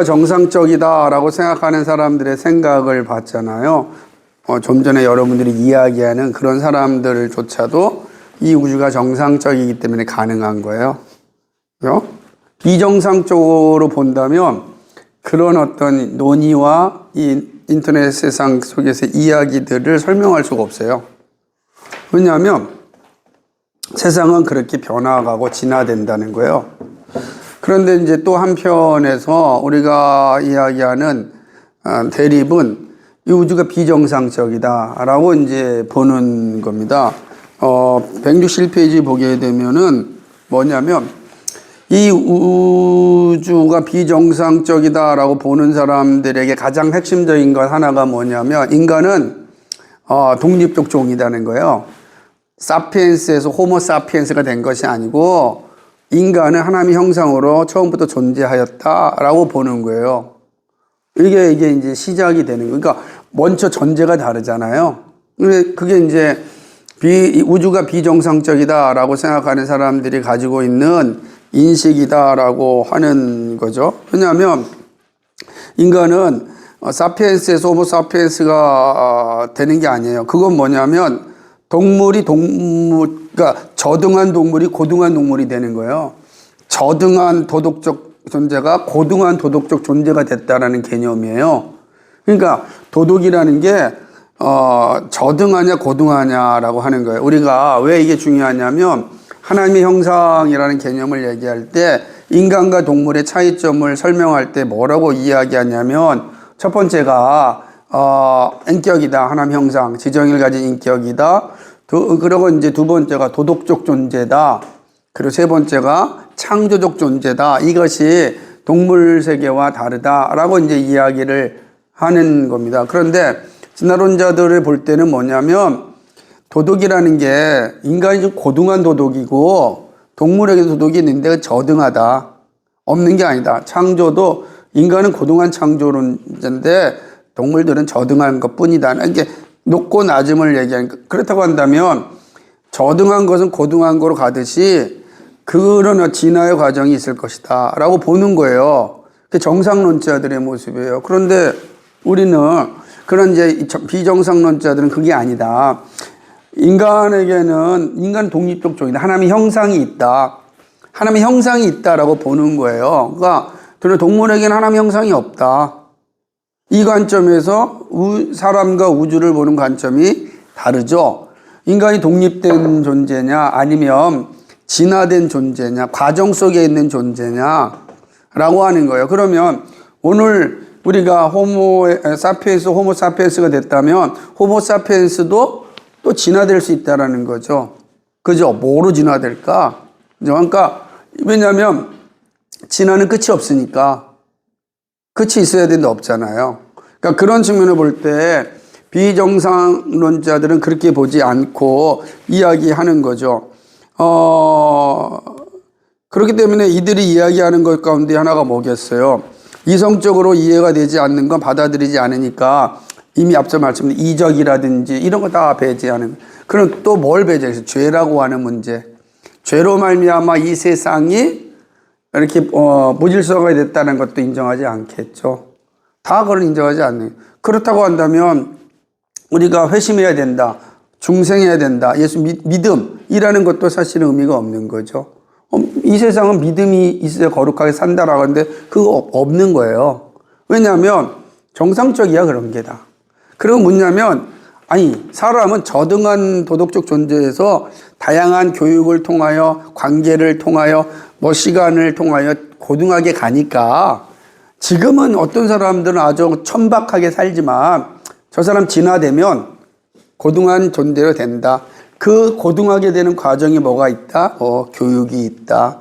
정상적이다라고 생각하는 사람들의 생각을 봤잖아요. 좀 전에 여러분들이 이야기하는 그런 사람들조차도 이 우주가 정상적이기 때문에 가능한 거예요. 그죠? 비정상적으로 본다면 그런 어떤 논의와 이 인터넷 세상 속에서 이야기들을 설명할 수가 없어요. 왜냐하면 세상은 그렇게 변화가고 진화된다는 거예요. 그런데 이제 또 한편에서 우리가 이야기하는 대립은 이 우주가 비정상적이다라고 이제 보는 겁니다. 161페이지 보게 되면은 뭐냐면 이 우주가 비정상적이다라고 보는 사람들에게 가장 핵심적인 것 하나가 뭐냐면 인간은 독립적 종이라는 거예요. 사피엔스에서 호모 사피엔스가 된 것이 아니고 인간은 하나님의 형상으로 처음부터 존재하였다라고 보는 거예요. 이게 이제 시작이 되는 거예요. 그러니까 먼저 전제가 다르잖아요. 그게 이제 우주가 비정상적이다라고 생각하는 사람들이 가지고 있는 인식이다라고 하는 거죠. 왜냐하면 인간은 사피엔스에서 호모 사피엔스가 되는 게 아니에요. 그건 뭐냐면 그러니까 저등한 동물이 고등한 동물이 되는 거예요. 저등한 도덕적 존재가 고등한 도덕적 존재가 됐다라는 개념이에요. 그러니까 도덕이라는 게 저등하냐 고등하냐라고 하는 거예요. 우리가 왜 이게 중요하냐면 하나님의 형상이라는 개념을 얘기할 때 인간과 동물의 차이점을 설명할 때 뭐라고 이야기하냐면 첫 번째가 인격이다. 하나님 형상, 지정의를 가진 인격이다. 그리고 이제 두 번째가 도덕적 존재다. 그리고 세 번째가 창조적 존재다. 이것이 동물 세계와 다르다라고 이제 이야기를 하는 겁니다. 그런데 진화론자들을 볼 때는 뭐냐면 도덕이라는 게 인간이 좀 고등한 도덕이고 동물에게 도덕이 있는데 저등하다. 없는 게 아니다. 창조도 인간은 고등한 창조론자인데 동물들은 저등한 것 뿐이다. 이게 높고 낮음을 얘기하니까 그렇다고 한다면 저등한 것은 고등한 거로 가듯이 그런 진화의 과정이 있을 것이다 라고 보는 거예요. 그게 정상론자들의 모습이에요. 그런데 우리는 그런 이제 비정상론자들은 그게 아니다. 인간 독립적 종이다. 하나님의 형상이 있다. 하나님의 형상이 있다라고 보는 거예요. 그러니까 동물에게는 하나님의 형상이 없다. 이 관점에서 사람과 우주를 보는 관점이 다르죠. 인간이 독립된 존재냐 아니면 진화된 존재냐 과정 속에 있는 존재냐 라고 하는 거예요. 그러면 오늘 우리가 호모 사피엔스가 됐다면 호모 사피엔스도 또 진화될 수 있다는 거죠. 그죠? 뭐로 진화될까? 그러니까 왜냐하면 진화는 끝이 없으니까 끝이 있어야 되는데 없잖아요. 그러니까 그런 측면을 볼 때 비정상론자들은 그렇게 보지 않고 이야기하는 거죠. 그렇기 때문에 이들이 이야기하는 것 가운데 하나가 뭐겠어요? 이성적으로 이해가 되지 않는 건 받아들이지 않으니까 이미 앞서 말씀드린 이적이라든지 이런 거 다 배제하는. 그럼 또 뭘 배제해서 죄라고 하는 문제. 죄로 말미암아 이 세상이 이렇게 무질서가 됐다는 것도 인정하지 않겠죠. 다 그걸 인정하지 않는. 그렇다고 한다면 우리가 회심해야 된다. 중생해야 된다. 예수 믿음이라는 것도 사실은 의미가 없는 거죠. 이 세상은 믿음이 있어야 거룩하게 산다라고 하는데 그거 없는 거예요. 왜냐하면 정상적이야 그런 게 다. 그리고 뭐냐면 사람은 저등한 도덕적 존재에서 다양한 교육을 통하여 관계를 통하여 시간을 통하여 고등하게 가니까 지금은 어떤 사람들은 아주 천박하게 살지만 저 사람 진화되면 고등한 존재로 된다. 그 고등하게 되는 과정이 뭐가 있다? 교육이 있다.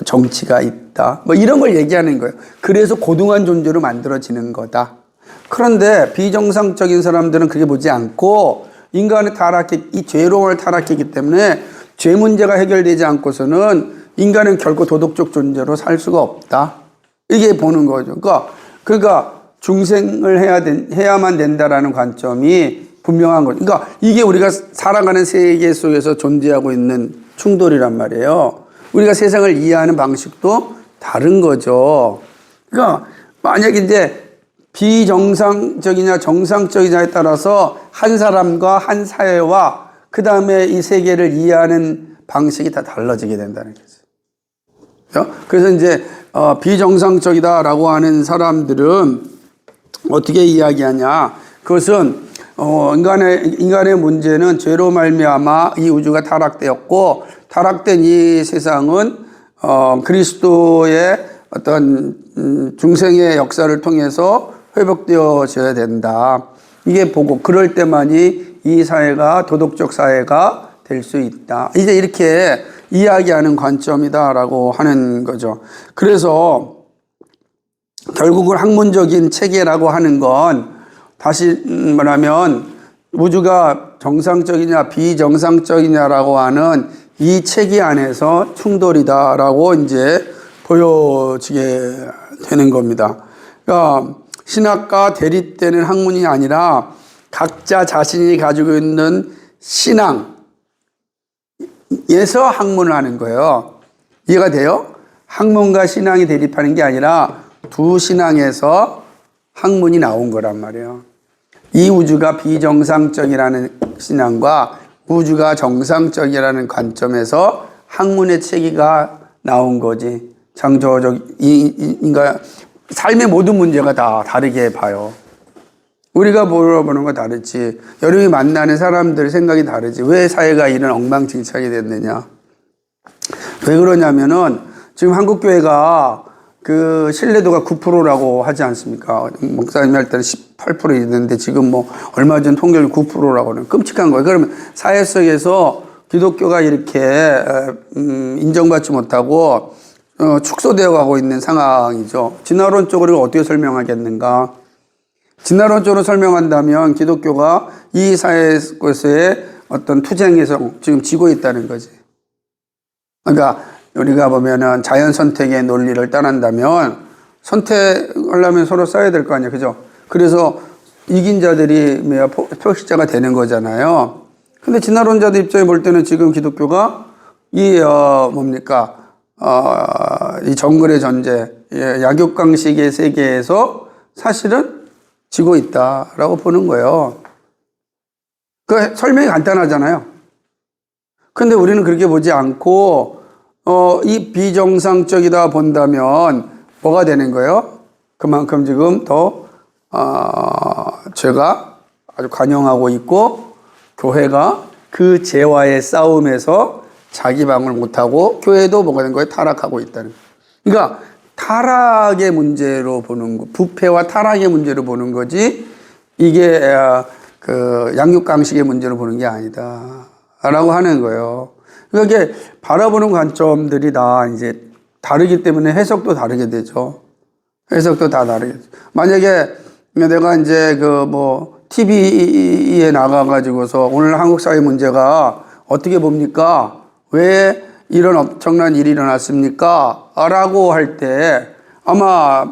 정치가 있다. 이런 걸 얘기하는 거예요. 그래서 고등한 존재로 만들어지는 거다. 그런데 비정상적인 사람들은 그렇게 보지 않고 인간의 이 죄로움을 타락했기 때문에 죄 문제가 해결되지 않고서는 인간은 결코 도덕적 존재로 살 수가 없다. 이게 보는 거죠. 그러니까 중생을 해야만 된다라는 관점이 분명한 거죠. 그러니까 이게 우리가 살아가는 세계 속에서 존재하고 있는 충돌이란 말이에요. 우리가 세상을 이해하는 방식도 다른 거죠. 그러니까 만약에 이제 비정상적이냐 정상적이냐에 따라서 한 사람과 한 사회와 그 다음에 이 세계를 이해하는 방식이 다 달라지게 된다는 거죠. 그래서 이제 비정상적이다라고 하는 사람들은 어떻게 이야기하냐? 그것은 인간의 문제는 죄로 말미암아 이 우주가 타락되었고, 타락된 이 세상은 그리스도의 어떤 중생의 역사를 통해서 회복되어져야 된다. 이게 보고 그럴 때만이 이 사회가 도덕적 사회가 될 수 있다. 이제 이렇게 이야기하는 관점이다라고 하는 거죠. 그래서 결국은 학문적인 체계라고 하는 건 다시 말하면 우주가 정상적이냐 비정상적이냐라고 하는 이 체계 안에서 충돌이다라고 이제 보여지게 되는 겁니다. 그러니까 신학과 대립되는 학문이 아니라 각자 자신이 가지고 있는 신앙에서 학문을 하는 거예요. 이해가 돼요? 학문과 신앙이 대립하는 게 아니라 두 신앙에서 학문이 나온 거란 말이에요. 이 우주가 비정상적이라는 신앙과 우주가 정상적이라는 관점에서 학문의 체계가 나온 거지. 창조적 인간 삶의 모든 문제가 다 다르게 봐요. 우리가 물어보는 거 다르지. 여러분이 만나는 사람들 생각이 다르지. 왜 사회가 이런 엉망진창이 됐느냐? 왜 그러냐면은 지금 한국교회가 그 신뢰도가 9%라고 하지 않습니까? 목사님이 할 때는 18% 있는데 지금 뭐 얼마 전 통계를 9%라고는 끔찍한 거예요. 그러면 사회 속에서 기독교가 이렇게 인정받지 못하고 축소되어 가고 있는 상황이죠. 진화론적으로 어떻게 설명하겠는가? 진화론적으로 설명한다면 기독교가 이 사회에서의 어떤 투쟁에서 지금 지고 있다는 거지. 그러니까 우리가 보면은 자연 선택의 논리를 따른다면 선택하려면 서로 싸워야 될 거 아니에요. 그죠? 그래서 이긴 자들이 표식자가 되는 거잖아요. 근데 진화론자들 입장에 볼 때는 지금 기독교가 이 정글의 전제, 약육강식의 세계에서 사실은 지고 있다라고 보는 거예요. 그 설명이 간단하잖아요. 근데 우리는 그렇게 보지 않고 이 비정상적이다 본다면 뭐가 되는 거예요? 그만큼 지금 더 죄가 아주 관영하고 있고 교회가 그 죄와의 싸움에서 자기 방을 못하고 교회도 뭐가 된 거예요? 타락하고 있다는 거예요. 그러니까 타락의 문제로 보는 거, 부패와 타락의 문제로 보는 거지 이게 그 양육강식의 문제로 보는 게 아니다 라고 하는 거예요. 그러니까 이게 바라보는 관점들이 다 이제 다르기 때문에 해석도 다르게 되죠. 해석도 다 다르게 되죠. 만약에 내가 이제 TV에 나가가지고서 오늘 한국 사회 문제가 어떻게 봅니까? 왜 이런 엄청난 일이 일어났습니까? 라고 할 때 아마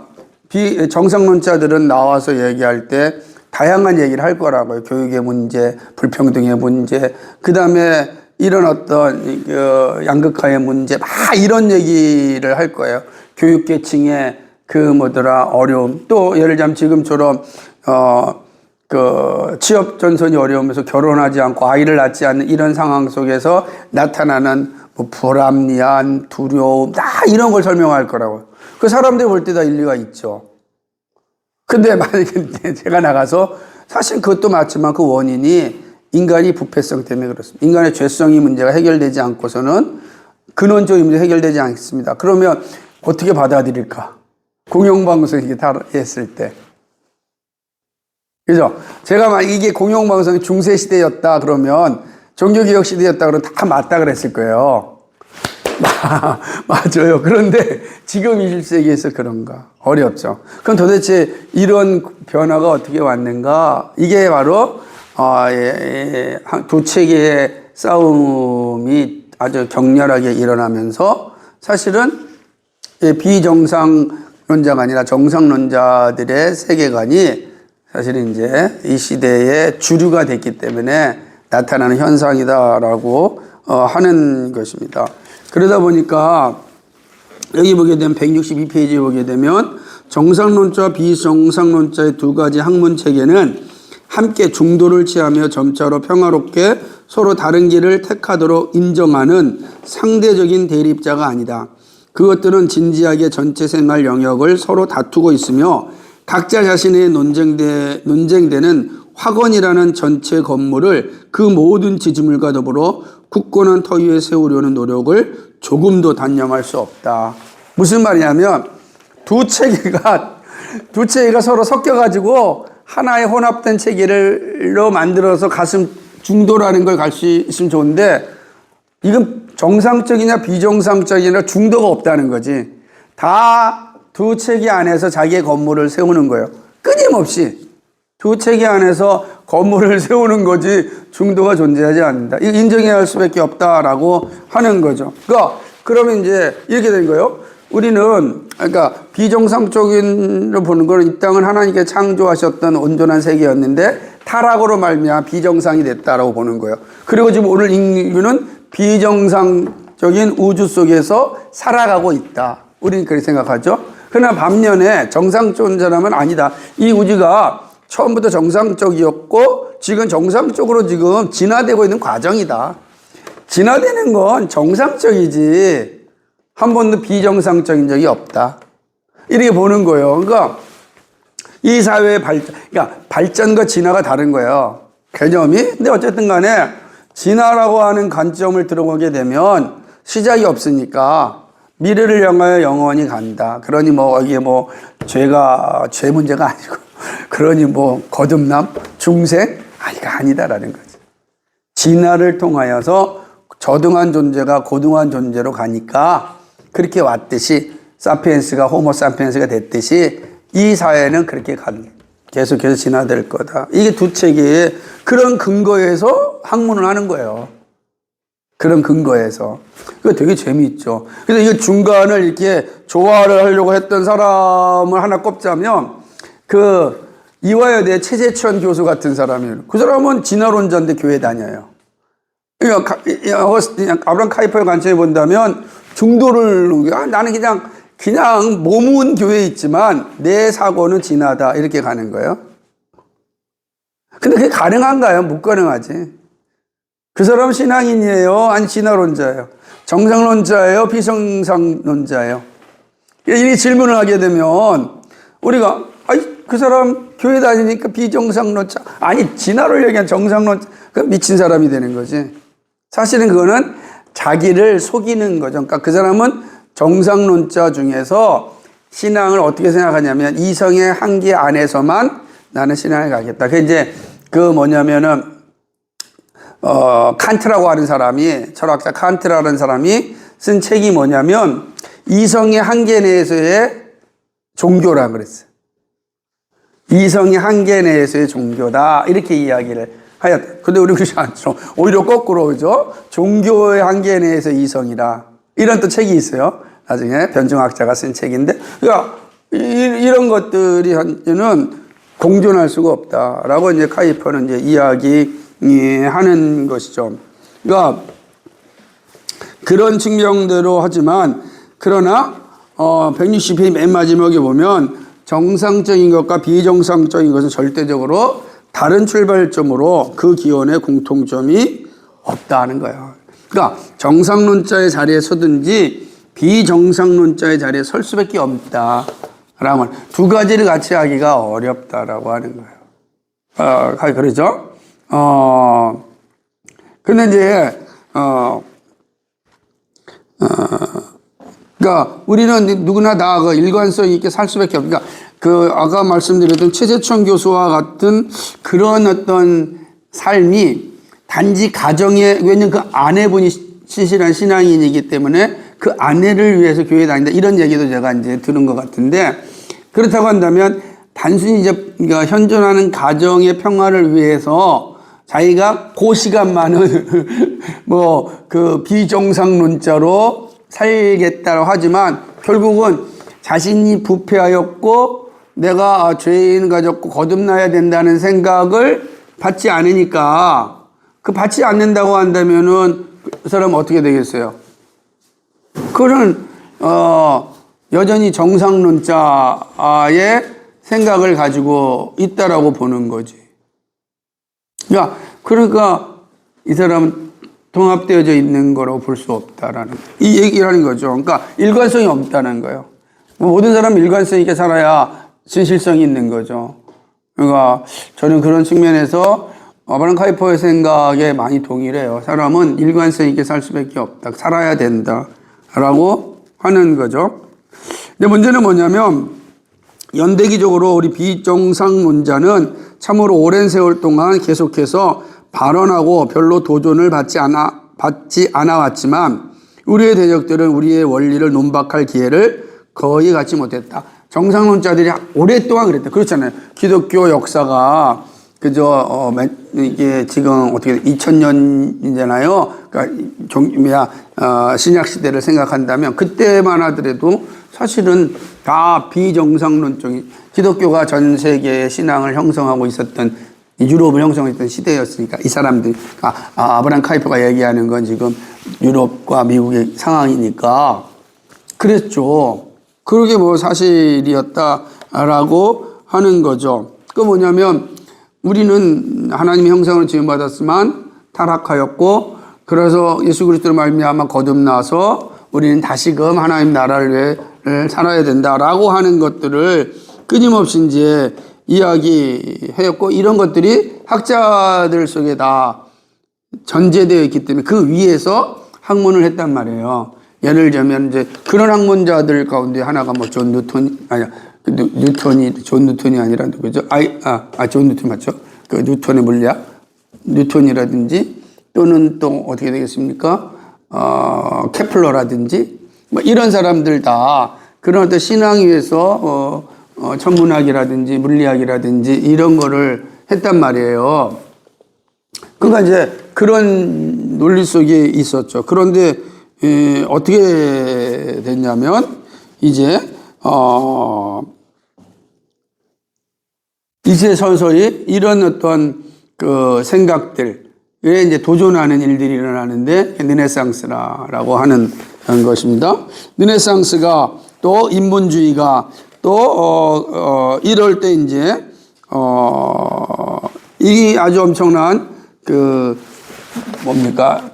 정상론자들은 나와서 얘기할 때 다양한 얘기를 할 거라고요. 교육의 문제, 불평등의 문제, 그 다음에 이런 어떤 양극화의 문제, 막 이런 얘기를 할 거예요. 교육계층의 어려움. 또 예를 들자면 지금처럼 취업 전선이 어려우면서 결혼하지 않고 아이를 낳지 않는 이런 상황 속에서 나타나는 불합리한 두려움, 다 이런 걸 설명할 거라고요. 그 사람들이 볼 때 다 일리가 있죠. 근데 만약에 제가 나가서 사실 그것도 맞지만 그 원인이 인간이 부패성 때문에 그렇습니다. 인간의 죄성이 문제가 해결되지 않고서는 근원적인 문제 해결되지 않습니다. 그러면 어떻게 받아들일까? 공영방송이 이렇게 다 했을 때. 그죠? 제가 막 이게 공영방송이 중세시대였다 그러면 종교개혁 시대였다 그러면 다 맞다 그랬을 거예요. 맞아요. 그런데 지금 21세기에서 그런가? 어렵죠. 그럼 도대체 이런 변화가 어떻게 왔는가? 이게 바로 두 체계의 싸움이 아주 격렬하게 일어나면서 사실은 비정상론자가 아니라 정상론자들의 세계관이 사실은 이제 이 시대의 주류가 됐기 때문에 나타나는 현상이다라고 하는 것입니다. 그러다 보니까 여기 보게 되면 162페이지에 보게 되면 정상론자와 비정상론자의 두 가지 학문 체계는 함께 중도를 취하며 점차로 평화롭게 서로 다른 길을 택하도록 인정하는 상대적인 대립자가 아니다. 그것들은 진지하게 전체 생활 영역을 서로 다투고 있으며 각자 자신의 논쟁되는 학원이라는 전체 건물을 그 모든 지지물과 더불어 굳건한 터 위에 세우려는 노력을 조금도 단념할 수 없다. 무슨 말이냐면 두 체계가 서로 섞여가지고 하나의 혼합된 체계로 만들어서 가슴 중도라는 걸 갈 수 있으면 좋은데 이건 정상적이냐 비정상적이냐 중도가 없다는 거지. 다 두 체계 안에서 자기의 건물을 세우는 거예요. 끊임없이 두 체계 안에서 건물을 세우는 거지 중도가 존재하지 않는다. 이거 인정해야 할 수밖에 없다라고 하는 거죠. 그러면 이제 이렇게 된 거예요. 우리는 그러니까 비정상적인로 보는 건 이 땅은 하나님께 창조하셨던 온전한 세계였는데 타락으로 말미암아 비정상이 됐다라고 보는 거예요. 그리고 지금 오늘 인류는 비정상적인 우주 속에서 살아가고 있다. 우리는 그렇게 생각하죠. 그러나 반면에 정상적인 사람은 아니다. 이 우주가 처음부터 정상적이었고 지금 정상적으로 지금 진화되고 있는 과정이다. 진화되는 건 정상적이지 한 번도 비정상적인 적이 없다. 이렇게 보는 거예요. 그러니까 이 사회의 발전과 진화가 다른 거예요. 개념이. 근데 어쨌든 간에 진화라고 하는 관점을 들어보게 되면 시작이 없으니까 미래를 향하여 영원히 간다. 그러니 이게 죄 문제가 아니고 그러니 거듭남, 중생? 이거 아니다라는 거죠. 진화를 통하여서 저등한 존재가 고등한 존재로 가니까 그렇게 왔듯이 사피엔스가 호모 사피엔스가 됐듯이 이 사회는 그렇게 계속해서 진화될 거다. 이게 두 체계의 그런 근거에서 학문을 하는 거예요. 그런 근거에서. 그거 되게 재미있죠. 그래서 이 중간을 이렇게 조화를 하려고 했던 사람을 하나 꼽자면 이화여대 최재천 교수 같은 사람이에요. 그 사람은 진화론자인데 교회 다녀요. 그러니까 아브라함 카이퍼의 관점에 본다면 중도를 나는 그냥 몸은 교회에 있지만 내 사고는 진화다 이렇게 가는 거예요. 근데 그게 가능한가요? 못 가능하지. 그 사람은 신앙인이에요? 아니 진화론자예요? 정상론자예요? 비정상론자예요? 이 질문을 하게 되면 우리가 그 사람 교회 다니니까 비정상론자 아니 진화를 얘기한 정상론자 그 미친 사람이 되는 거지. 사실은 그거는 자기를 속이는 거죠. 그러니까 그 사람은 정상론자 중에서 신앙을 어떻게 생각하냐면 이성의 한계 안에서만 나는 신앙을 가겠다. 그게 이제 칸트라고 하는 사람이 철학자 칸트라는 사람이 쓴 책이 뭐냐면 이성의 한계 내에서의 종교라 그랬어요. 이성의 한계 내에서의 종교다 이렇게 이야기를 하였다. 근데 우리 그렇지 않죠. 오히려 거꾸로 그죠? 종교의 한계 내에서 이성이라 이런 또 책이 있어요. 나중에 변증학자가 쓴 책인데 그러니까 이런 것들이 한테는 공존할 수가 없다라고 이제 카이퍼는 이제 이야기하는 것이죠. 그러니까 그런 측면대로 하지만 그러나 160페이지 맨 마지막에 보면 정상적인 것과 비정상적인 것은 절대적으로 다른 출발점으로 그 기원의 공통점이 없다는 거예요. 그러니까 정상론자의 자리에 서든지 비정상론자의 자리에 설 수밖에 없다라고 두 가지를 같이 하기가 어렵다라고 하는 거예요. 그러죠? 근데 이제 그러니까 우리는 누구나 다 일관성 있게 살 수밖에 없으니까 아까 말씀드렸던 최재천 교수와 같은 그런 어떤 삶이 단지 가정에 왜냐면 그 아내분이 신실한 신앙인이기 때문에 그 아내를 위해서 교회에 다닌다 이런 얘기도 제가 이제 들은 것 같은데 그렇다고 한다면 단순히 이제 현존하는 가정의 평화를 위해서 자기가 그 시간만은 비정상론자로 살겠다고 하지만 결국은 자신이 부패하였고 내가 죄인 가졌고 거듭나야 된다는 생각을 받지 않으니까 받지 않는다고 한다면은 그 사람은 어떻게 되겠어요? 그거는 여전히 정상론자의 생각을 가지고 있다라고 보는 거지. 그러니까 이 사람은 통합되어져 있는 거라고 볼 수 없다라는 이 얘기를 하는 거죠. 그러니까 일관성이 없다는 거예요. 모든 사람은 일관성 있게 살아야 진실성이 있는 거죠. 그러니까 저는 그런 측면에서 아브라함 카이퍼의 생각에 많이 동의해요. 사람은 일관성 있게 살 수밖에 없다. 살아야 된다라고 하는 거죠. 근데 문제는 뭐냐면 연대기적으로 우리 비정상론자는 참으로 오랜 세월 동안 계속해서 발언하고 별로 도전을 받지 않아 왔지만 우리의 대적들은 우리의 원리를 논박할 기회를 거의 갖지 못했다. 정상론자들이 오랫동안 그랬다. 그렇잖아요. 기독교 역사가 그저 이게 지금 어떻게 2000년이잖아요. 그러니까 신약 시대를 생각한다면 그때만 하더라도 사실은 다 비정상론적인 기독교가 전 세계의 신앙을 형성하고 있었던 유럽을 형성했던 시대였으니까 이 사람들이 아브라함 카이퍼가 얘기하는 건 지금 유럽과 미국의 상황이니까 그랬죠. 그게 뭐 사실이었다라고 하는 거죠. 그 뭐냐면 우리는 하나님의 형상으로 지음받았지만 타락하였고 그래서 예수 그리스도로 말미암아 거듭나서 우리는 다시금 하나님 나라를 살아야 된다라고 하는 것들을 끊임없이 이제 이야기했고 이런 것들이 학자들 속에 다 전제되어 있기 때문에 그 위에서 학문을 했단 말이에요. 예를 들면 이제 그런 학문자들 가운데 하나가 뭐 존 뉴턴이 아니라 누구죠? 존 뉴턴 맞죠? 그 뉴턴의 물리학, 뉴턴이라든지 또는 또 어떻게 되겠습니까? 케플러라든지 뭐 이런 사람들 다 그런 어떤 신앙 위에서 천문학이라든지 물리학이라든지 이런 거를 했단 말이에요. 그러니까 이제 그런 논리 속에 있었죠. 그런데 어떻게 됐냐면 이제 서서히 이런 어떤 그 생각들에 이제 도전하는 일들이 일어나는데 르네상스라고 하는 것입니다. 르네상스가 또 인본주의가 또 이럴 때 이제 이 아주 엄청난 그 뭡니까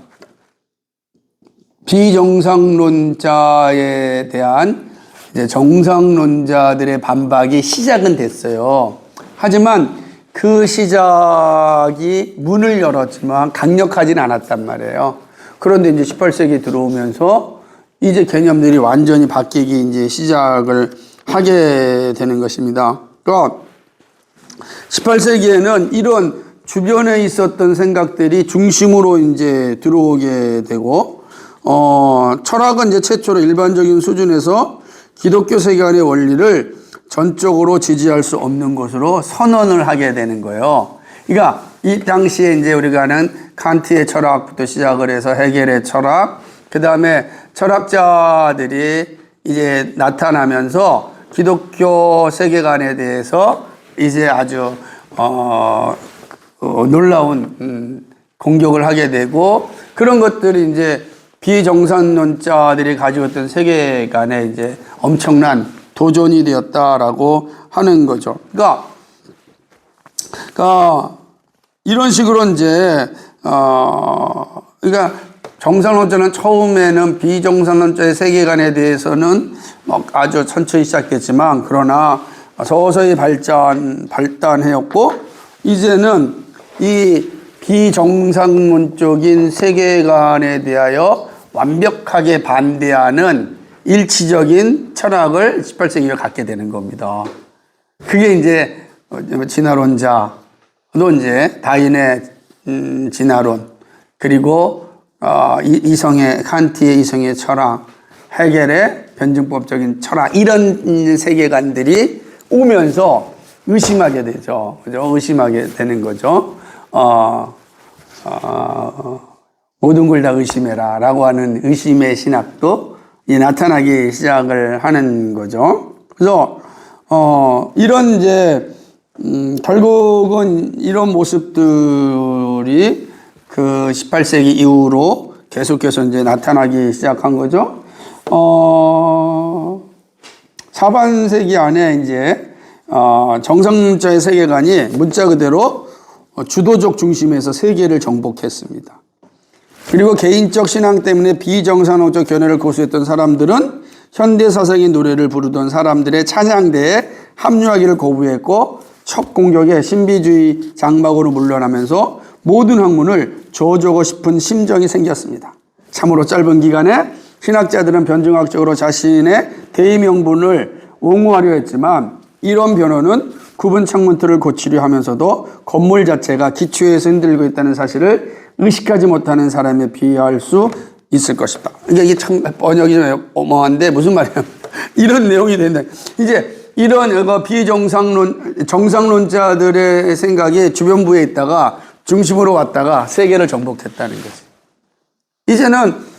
비정상론자에 대한 이제 정상론자들의 반박이 시작은 됐어요. 하지만 그 시작이 문을 열었지만 강력하진 않았단 말이에요. 그런데 이제 18세기 들어오면서 이제 개념들이 완전히 바뀌기 이제 시작을 하게 되는 것입니다. 그러니까 18세기에는 이런 주변에 있었던 생각들이 중심으로 이제 들어오게 되고, 철학은 이제 최초로 일반적인 수준에서 기독교 세계관의 원리를 전적으로 지지할 수 없는 것으로 선언을 하게 되는 거예요. 그러니까 이 당시에 이제 우리가 아는 칸트의 철학부터 시작을 해서 헤겔의 철학, 그 다음에 철학자들이 이제 나타나면서 기독교 세계관에 대해서 이제 아주 놀라운 공격을 하게 되고 그런 것들이 이제 비정상론자들이 가지고 있던 세계관에 이제 엄청난 도전이 되었다라고 하는 거죠. 그러니까 이런 식으로 이제 그러니까 정상론자는 처음에는 비정상론자의 세계관에 대해서는 아주 천천히 시작했지만 그러나 서서히 발단해왔고 이제는 이 비정상론적인 세계관에 대하여 완벽하게 반대하는 일치적인 철학을 18세기에 갖게 되는 겁니다. 그게 이제 진화론자도 이제 다인의 진화론 그리고 이성의 칸트의 이성의 철학, 헤겔의 변증법적인 철학 이런 세계관들이 오면서 의심하게 되죠. 그죠? 의심하게 되는 거죠. 모든 걸 다 의심해라 라고 하는 의심의 신학도 나타나기 시작을 하는 거죠. 그래서 이런 이제 결국은 이런 모습들이 그 18세기 이후로 계속해서 이제 나타나기 시작한 거죠. 자반세기 안에 이제 정상론자의 세계관이 문자 그대로 주도적 중심에서 세계를 정복했습니다. 그리고 개인적 신앙 때문에 비정상론적 견해를 고수했던 사람들은 현대 사상의 노래를 부르던 사람들의 찬양대에 합류하기를 거부했고 첫 공격에 신비주의 장막으로 물러나면서 모든 학문을 저어주고 싶은 심정이 생겼습니다. 참으로 짧은 기간에 신학자들은 변증학적으로 자신의 대의명분을 옹호하려 했지만 이런 변호는 구분 창문틀을 고치려 하면서도 건물 자체가 기초에서 흔들고 있다는 사실을 의식하지 못하는 사람에 비할 수 있을 것이다. 이게 참 번역이 좀 어마한데 무슨 말이야? 이런 내용이 된다. 이제 이런 정상론자들의 생각이 주변부에 있다가 중심으로 왔다가 세계를 정복했다는 거지. 이제는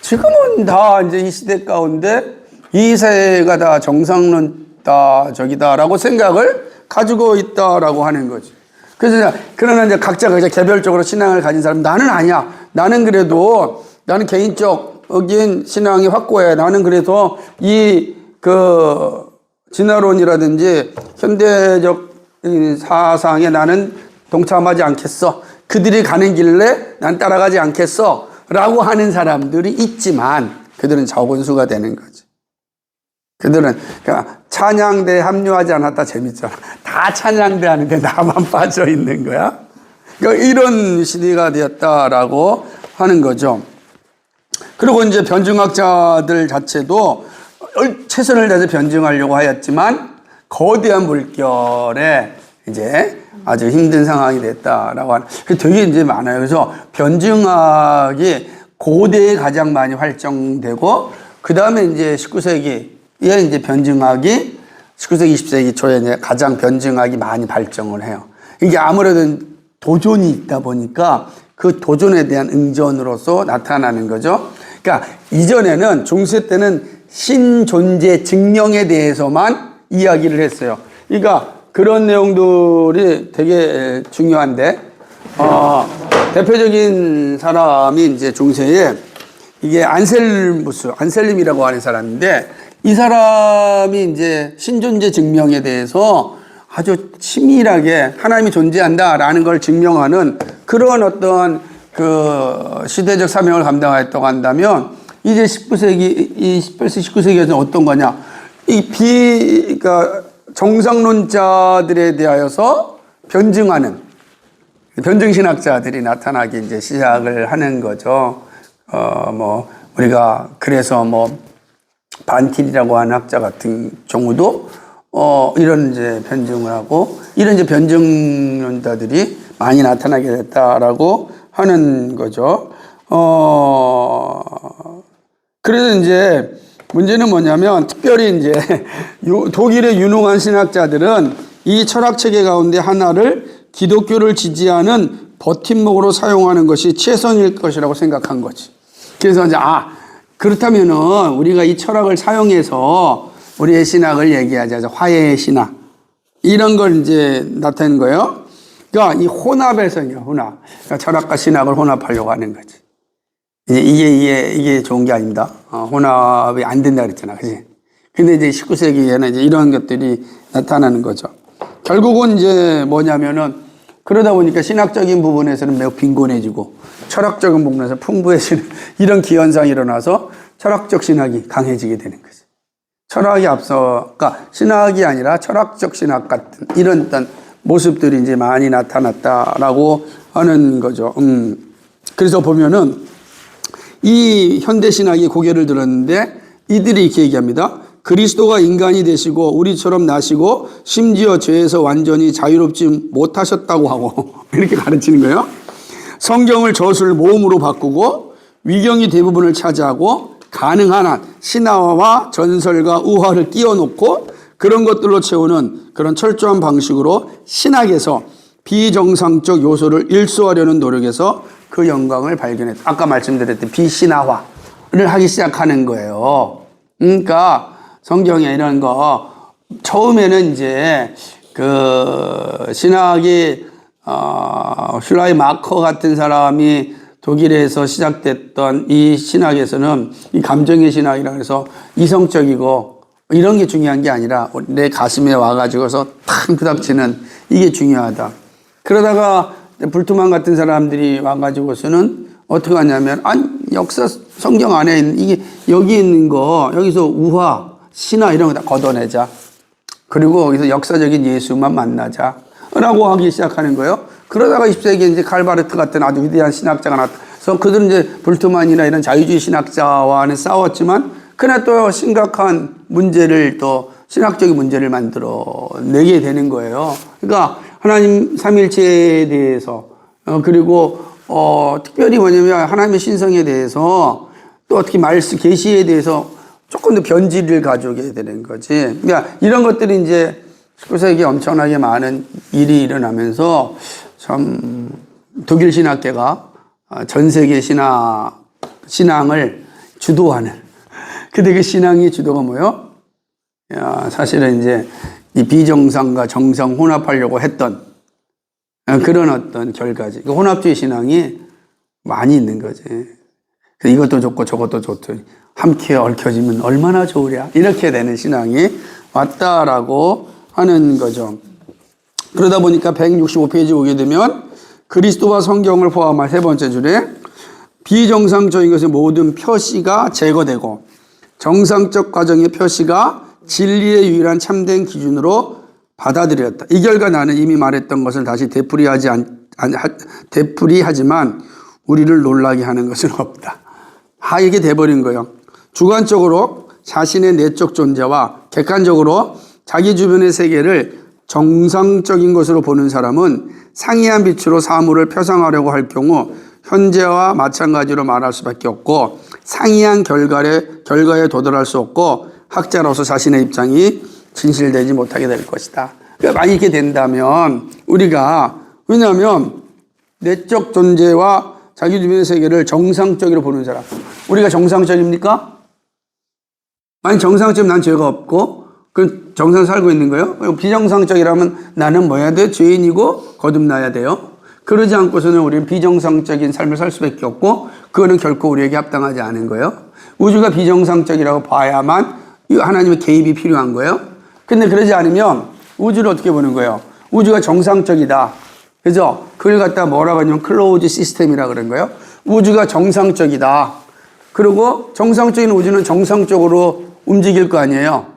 지금은 다 이제 이 시대 가운데 이 세계가 다 정상론다 저기다라고 생각을 가지고 있다라고 하는 거지. 그래서 그러나 이제 각자 개별적으로 신앙을 가진 사람 나는 아니야. 나는 그래도 나는 개인적인 신앙이 확고해. 나는 그래서 진화론이라든지 현대적 사상에 나는 동참하지 않겠어. 그들이 가는 길에 난 따라가지 않겠어. 라고 하는 사람들이 있지만 그들은 적은 수가 되는 거지. 그들은 그러니까 찬양대에 합류하지 않았다 재밌잖아. 다 찬양대 하는데 나만 빠져 있는 거야. 그러니까 이런 시대가 되었다라고 하는 거죠. 그리고 이제 변증학자들 자체도 최선을 다해서 변증하려고 하였지만 거대한 물결에 이제 아주 힘든 상황이 됐다라고 하는. 되게 이제 많아요. 그래서 변증학이 고대에 가장 많이 활성되고 그 다음에 이제 19세기에 이제 변증학이 19세기 20세기 초에 이제 가장 변증학이 많이 발전을 해요. 이게 아무래도 도전이 있다 보니까 그 도전에 대한 응전으로서 나타나는 거죠. 그러니까 이전에는 중세 때는 신존재 증명에 대해서만 이야기를 했어요. 그러니까 그런 내용들이 되게 중요한데, 대표적인 사람이 이제 중세에 이게 안셀림이라고 하는 사람인데 이 사람이 이제 신존재 증명에 대해서 아주 치밀하게 하나님이 존재한다라는 걸 증명하는 그런 어떤 그 시대적 사명을 감당했다고 한다면 이제 19세기, 19세기에서는 어떤 거냐. 그러니까 정상론자들에 대하여서 변증하는 변증신학자들이 나타나기 이제 시작을 하는 거죠. 우리가 그래서 반틸이라고 하는 학자 같은 경우도 이런 이제 변증을 하고 이런 이제 변증론자들이 많이 나타나게 됐다라고 하는 거죠. 그래서 이제 문제는 뭐냐면 특별히 이제 독일의 유능한 신학자들은 이 철학 체계 가운데 하나를 기독교를 지지하는 버팀목으로 사용하는 것이 최선일 것이라고 생각한 거지. 그래서 이제 그렇다면은 우리가 이 철학을 사용해서 우리의 신학을 얘기하자. 화해의 신학. 이런 걸 이제 나타낸 거예요. 그러니까 이 혼합에서요, 혼합. 그러니까 철학과 신학을 혼합하려고 하는 거지. 이게 좋은 게 아닙니다. 혼합이 안 된다 그랬잖아. 그지? 근데 이제 19세기에는 이제 이런 것들이 나타나는 거죠. 결국은 이제 뭐냐면은 그러다 보니까 신학적인 부분에서는 매우 빈곤해지고 철학적인 부분에서 풍부해지는 이런 기현상이 일어나서 철학적 신학이 강해지게 되는 거죠. 철학이 그러니까 신학이 아니라 철학적 신학 같은 이런 어떤 모습들이 이제 많이 나타났다라고 하는 거죠. 그래서 보면은 이 현대 신학이 고개를 들었는데 이들이 이렇게 얘기합니다. 그리스도가 인간이 되시고 우리처럼 나시고 심지어 죄에서 완전히 자유롭지 못하셨다고 하고 이렇게 가르치는 거예요. 성경을 저술 모음으로 바꾸고 위경이 대부분을 차지하고 가능한 한 신화와 전설과 우화를 끼워놓고 그런 것들로 채우는 그런 철저한 방식으로 신학에서 비정상적 요소를 일소하려는 노력에서 그 영광을 발견했다. 아까 말씀드렸듯이 비신화화를 하기 시작하는 거예요. 그러니까 성경에 이런 거 처음에는 이제 그 신학이 슐라이 마커 같은 사람이 독일에서 시작됐던 이 신학에서는 이 감정의 신학이라 해서 이성적이고 이런 게 중요한 게 아니라 내 가슴에 와가지고서 탁 부닥치는 이게 중요하다. 그러다가 불투만 같은 사람들이 와가지고서는 어떻게 하냐면, 아니, 역사 성경 안에 있는, 이게 여기 있는 거, 여기서 우화, 신화 이런 거 다 걷어내자. 그리고 거기서 역사적인 예수만 만나자. 라고 하기 시작하는 거예요. 그러다가 20세기에 이제 칼바르트 같은 아주 위대한 신학자가 나타나서 그들은 이제 불트만이나 이런 자유주의 신학자와는 싸웠지만, 그러나 또 심각한 문제를 또 신학적인 문제를 만들어내게 되는 거예요. 그러니까 하나님 삼일체에 대해서, 그리고 특별히 뭐냐면 하나님의 신성에 대해서 또 어떻게 말씀, 계시에 대해서 조금 더 변질을 가져오게 되는 거지. 그러니까 이런 것들이 이제 19세기에 엄청나게 많은 일이 일어나면서 참 독일 신학계가 전 세계 신앙을 주도하는. 근데 그 신앙의 주도가 뭐예요? 사실은 이제 이 비정상과 정상 혼합하려고 했던 그런 어떤 결과지. 그 혼합주의 신앙이 많이 있는 거지. 이것도 좋고 저것도 좋더니 함께 얽혀지면 얼마나 좋으랴. 이렇게 되는 신앙이 왔다라고 하는 거죠. 그러다 보니까 165페이지 오게 되면 그리스도와 성경을 포함한 세 번째 줄에 비정상적인 것의 모든 표시가 제거되고 정상적 과정의 표시가 진리의 유일한 참된 기준으로 받아들였다. 이 결과 나는 이미 말했던 것을 다시 되풀이하지만 우리를 놀라게 하는 것은 없다. 이게 돼버린 거예요. 주관적으로 자신의 내적 존재와 객관적으로 자기 주변의 세계를 정상적인 것으로 보는 사람은 상이한 빛으로 사물을 표상하려고 할 경우 현재와 마찬가지로 말할 수밖에 없고 상이한 결과에 도달할 수 없고 학자로서 자신의 입장이 진실되지 못하게 될 것이다. 그러니까 만약 이렇게 된다면 우리가, 왜냐하면 내적 존재와 자기 주변의 세계를 정상적으로 보는 사람, 우리가 정상적입니까? 만약 정상적이면 난 죄가 없고 그 정상 살고 있는 거예요. 비정상적이라면 나는 뭐 해야 돼? 죄인이고 거듭나야 돼요. 그러지 않고서는 우리는 비정상적인 삶을 살 수밖에 없고 그거는 결코 우리에게 합당하지 않은 거예요. 우주가 비정상적이라고 봐야만 하나님의 개입이 필요한 거예요. 근데 그러지 않으면 우주를 어떻게 보는 거예요? 우주가 정상적이다. 그죠? 그걸 갖다 뭐라고 하냐면 클로우즈 시스템이라 그런 거예요. 우주가 정상적이다. 그리고 정상적인 우주는 정상적으로 움직일 거 아니에요.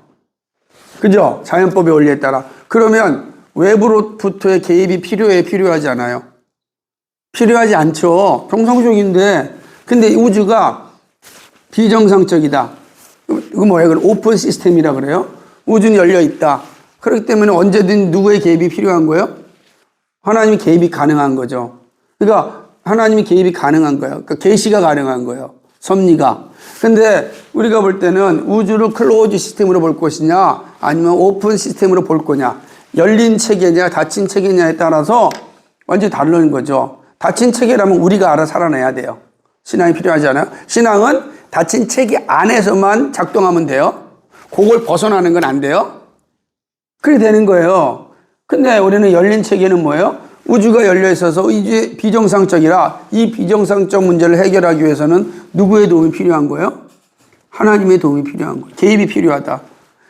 그죠? 자연법의 원리에 따라. 그러면 외부로부터의 개입이 필요하지 않아요? 필요하지 않죠. 정상적인데. 근데 우주가 비정상적이다. 이거 뭐예요? 그건 오픈 시스템이라 그래요. 우주는 열려 있다. 그렇기 때문에 언제든 누구의 개입이 필요한 거예요? 하나님의 개입이 가능한 거죠. 그러니까 하나님의 개입이 가능한 거예요. 그러니까 계시가 가능한 거예요. 섭리가. 근데 우리가 볼 때는 우주를 클로즈 시스템으로 볼 것이냐 아니면 오픈 시스템으로 볼 거냐, 열린 체계냐 닫힌 체계냐에 따라서 완전히 다른 거죠. 닫힌 체계라면 우리가 알아 살아내야 돼요. 신앙이 필요하지 않아요? 신앙은 닫힌 체계 안에서만 작동하면 돼요. 그걸 벗어나는 건 안 돼요. 그렇게 되는 거예요. 근데 우리는 열린 체계는 뭐예요? 우주가 열려 있어서 이제 비정상적이라 이 비정상적 문제를 해결하기 위해서는 누구의 도움이 필요한 거예요? 하나님의 도움이 필요한 거예요. 개입이 필요하다.